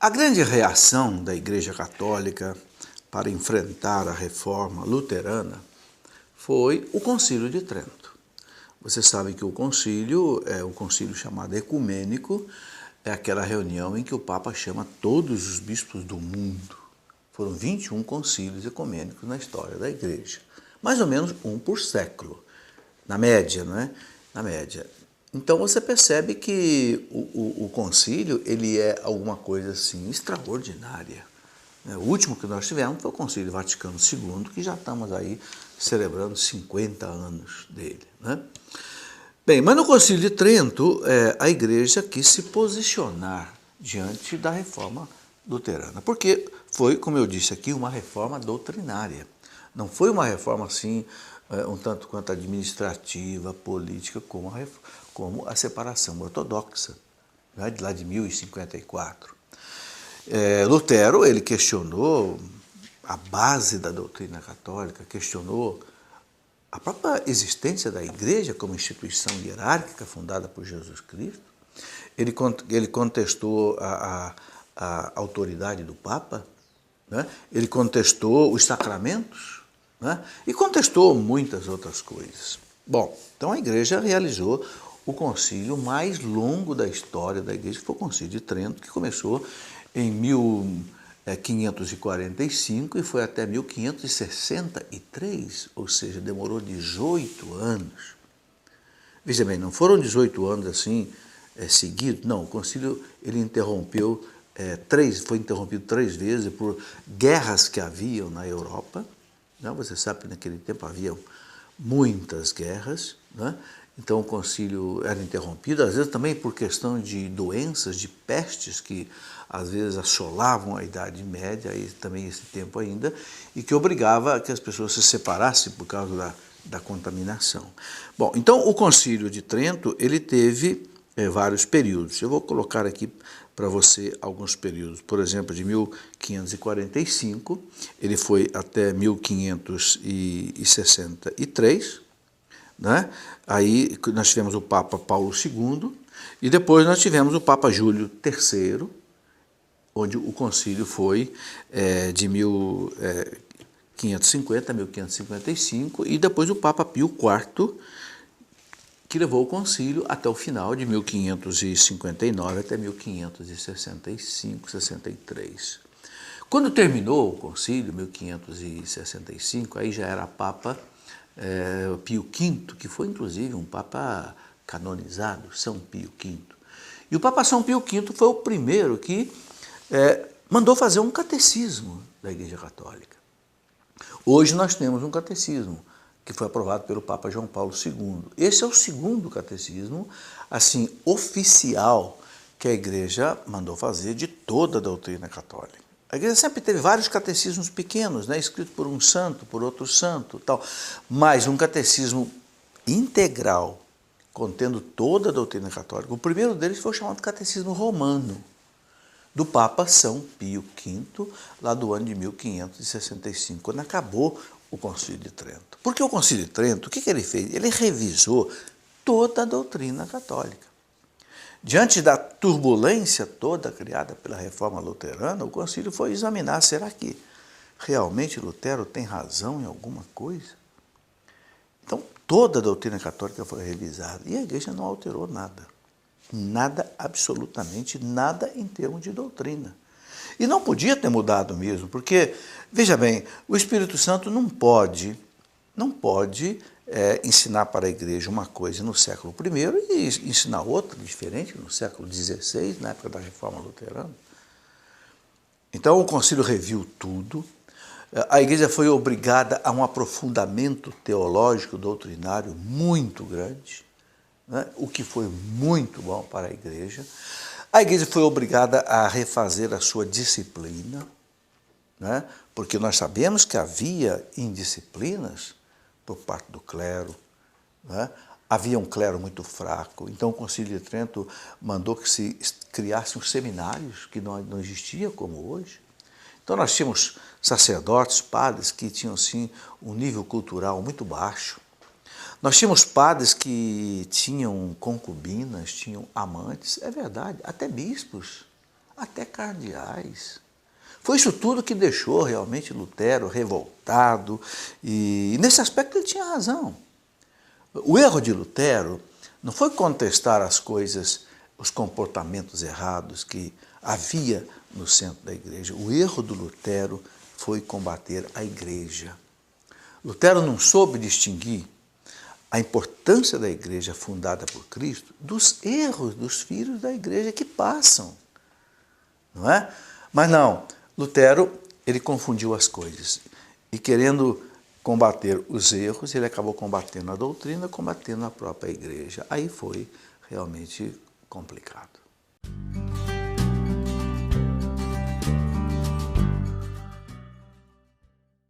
A grande reação da Igreja Católica para enfrentar a reforma luterana foi o Concílio de Trento. Você sabe que o concílio é o concílio chamado ecumênico, é aquela reunião em que o Papa chama todos os bispos do mundo. Foram 21 concílios ecumênicos na história da Igreja, mais ou menos um por século, na média, não é? Na média. Então você percebe que o concílio ele é alguma coisa assim extraordinária. O último que nós tivemos foi o Concílio Vaticano II, que já estamos aí celebrando 50 anos dele, né? Bem, mas no Concílio de Trento, a Igreja quis se posicionar diante da reforma luterana, porque foi, como eu disse aqui, uma reforma doutrinária. Não foi uma reforma assim, um tanto quanto administrativa, política, como a separação ortodoxa, né, lá de 1054. Lutero, ele questionou a base da doutrina católica, questionou a própria existência da Igreja como instituição hierárquica fundada por Jesus Cristo. Ele contestou a autoridade do Papa, né? Ele contestou os sacramentos, né? E contestou muitas outras coisas. Bom, então a Igreja realizou o concílio mais longo da história da Igreja, que foi o Concílio de Trento, que começou em 1545 e foi até 1563, ou seja, demorou 18 anos. Veja bem, não foram 18 anos assim seguidos, não, o concílio ele foi interrompido 3 vezes por guerras que haviam na Europa, né? Você sabe que naquele tempo havia muitas guerras, né? Então o concílio era interrompido, às vezes também por questão de doenças, de pestes que às vezes assolavam a Idade Média, e também esse tempo ainda, e que obrigava a que as pessoas se separassem por causa da contaminação. Bom, então o Concílio de Trento, ele teve vários períodos. Eu vou colocar aqui para você alguns períodos. Por exemplo, de 1545, ele foi até 1563, né? Aí nós tivemos o Papa Paulo II, e depois nós tivemos o Papa Júlio III, onde o concílio foi de 1550 a 1555, e depois o Papa Pio IV, que levou o concílio até o final de 1559 até 1565, 63. Quando terminou o concílio, 1565, aí já era Papa Pio V, que foi inclusive um Papa canonizado, São Pio V. E o Papa São Pio V foi o primeiro que mandou fazer um catecismo da Igreja Católica. Hoje nós temos um catecismo que foi aprovado pelo Papa João Paulo II. Esse é o segundo catecismo, assim, oficial, que a Igreja mandou fazer de toda a doutrina católica. A Igreja sempre teve vários catecismos pequenos, né, escritos por um santo, por outro santo, tal, mas um catecismo integral, contendo toda a doutrina católica. O primeiro deles foi o chamado Catecismo Romano, do Papa São Pio V, lá do ano de 1565, quando acabou o Concílio de Trento. Porque o Concílio de Trento, o que ele fez? Ele revisou toda a doutrina católica. Diante da turbulência toda criada pela reforma luterana, o concílio foi examinar, será que realmente Lutero tem razão em alguma coisa? Então, toda a doutrina católica foi revisada e a Igreja não alterou nada. Nada, absolutamente nada em termos de doutrina. E não podia ter mudado mesmo, porque, veja bem, o Espírito Santo não pode ensinar para a Igreja uma coisa no século I e ensinar outra diferente no século XVI, na época da Reforma Luterana. Então o concílio reviu tudo, a Igreja foi obrigada a um aprofundamento teológico, doutrinário muito grande, né? O que foi muito bom para a Igreja. A Igreja foi obrigada a refazer a sua disciplina, né? Porque nós sabemos que havia indisciplinas por parte do clero, né? Havia um clero muito fraco, então o Concílio de Trento mandou que se criassem os seminários, que não existia como hoje. Então nós tínhamos sacerdotes, padres que tinham sim um nível cultural muito baixo. Nós tínhamos padres que tinham concubinas, tinham amantes, é verdade, até bispos até cardeais. Foi isso tudo que deixou realmente Lutero revoltado, e nesse aspecto ele tinha razão. O erro de Lutero não foi contestar as coisas, os comportamentos errados que havia no centro da igreja. O erro do Lutero foi combater a igreja. Lutero não soube distinguir a importância da igreja fundada por Cristo dos erros dos filhos da igreja que passam, não é? Mas não, Lutero, ele confundiu as coisas e querendo combater os erros, ele acabou combatendo a doutrina, combatendo a própria igreja. Aí foi realmente complicado.